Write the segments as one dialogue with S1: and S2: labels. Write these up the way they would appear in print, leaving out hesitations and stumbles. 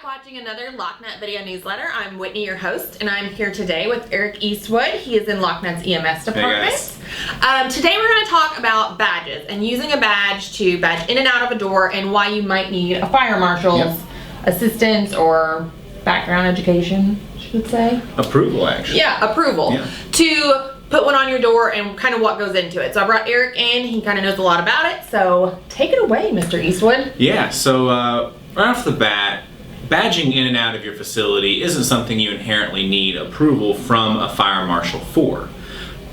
S1: watching another LockNet video newsletter. I'm Whitney, your host, and I'm here today with Eric Eastwood. He is in LockNet's EMS department.
S2: Hey
S1: today we're going to talk about badges and using a badge to badge in and out of a door and why you might need a fire marshal's assistance or background education, I should say.
S2: Approval, actually.
S1: Yeah, approval.
S2: Yeah.
S1: To put one on your door and kind of what goes into it. So I brought Eric in. He kind of knows a lot about it. So take it away, Mr. Eastwood.
S2: Yeah, so right off the bat, badging in and out of your facility isn't something you inherently need approval from a fire marshal for.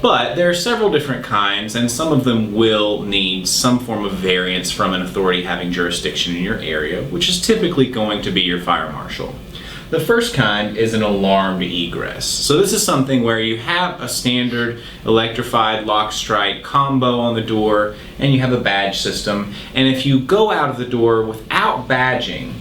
S2: But there are several different kinds, and some of them will need some form of variance from an authority having jurisdiction in your area, which is typically going to be your fire marshal. The first kind is an alarmed egress. So this is something where you have a standard electrified lock strike combo on the door and you have a badge system. And if you go out of the door without badging,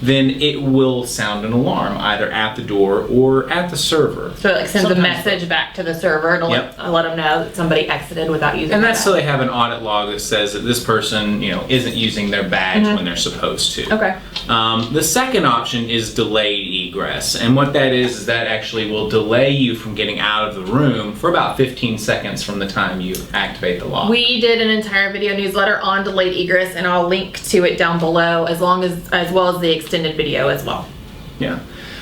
S2: then it will sound an alarm either at the door or at the server.
S1: So it like sends a message back to the server to let them know that somebody exited without using.
S2: And that's so they have an audit log that says that this person, isn't using their badge when they're supposed to.
S1: Okay.
S2: The second option is delayed egress, and what that is that actually will delay you from getting out of the room for about 15 seconds from the time you activate the lock.
S1: We did an entire video newsletter on delayed egress, and I'll link to it down below, as well as the extended video as well.
S2: Yeah.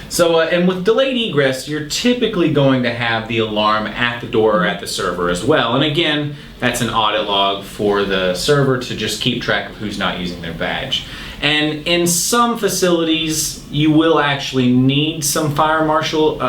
S2: So, and with delayed egress, you're typically going to have the alarm at the door or at the server as well. And again, that's an audit log for the server to just keep track of who's not using their badge. And in some facilities, you will actually need some fire marshal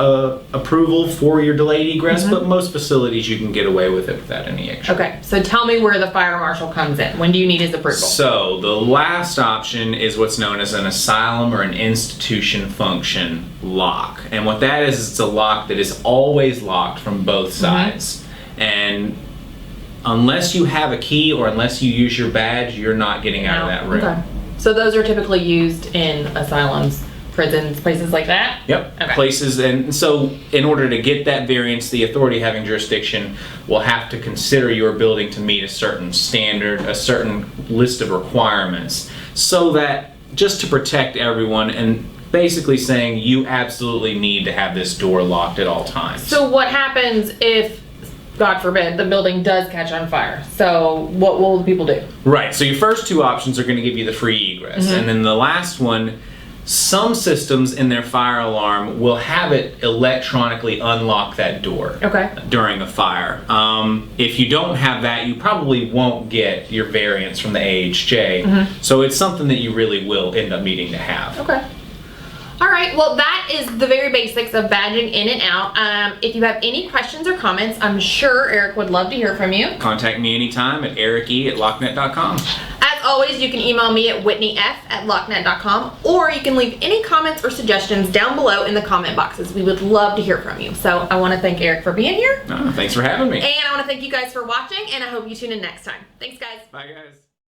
S2: approval for your delayed egress, but most facilities you can get away with it without any extra.
S1: Okay, so tell me where the fire marshal comes in. When do you need his approval?
S2: So the last option is what's known as an asylum or an institution function lock. And what that is, it's a lock that is always locked from both sides. And unless you have a key or unless you use your badge, you're not getting out of that room.
S1: Okay. So those are typically used in asylums, prisons, places like that?
S2: Yep,
S1: okay.
S2: Places, and so in order to get that variance, the authority having jurisdiction will have to consider your building to meet a certain standard, a certain list of requirements, so that just to protect everyone and basically saying you absolutely need to have this door locked at all times.
S1: So what happens if, God forbid, the building does catch on fire? So what will the people do?
S2: Right, so your first two options are going to give you the free egress. And then the last one, some systems in their fire alarm will have it electronically unlock that door during a fire. If you don't have that, you probably won't get your variance from the AHJ. So it's something that you really will end up needing to have.
S1: Okay. All right, well, that is the very basics of badging in and out. If you have any questions or comments, I'm sure Eric would love to hear from you.
S2: Contact me anytime at erice@locknet.com.
S1: As always, you can email me at whitneyf@locknet.com, or you can leave any comments or suggestions down below in the comment boxes. We would love to hear from you. So I want to thank Eric for being here.
S2: Thanks for having me.
S1: And I want to thank you guys for watching, and I hope you tune in next time. Thanks, guys.
S2: Bye, guys.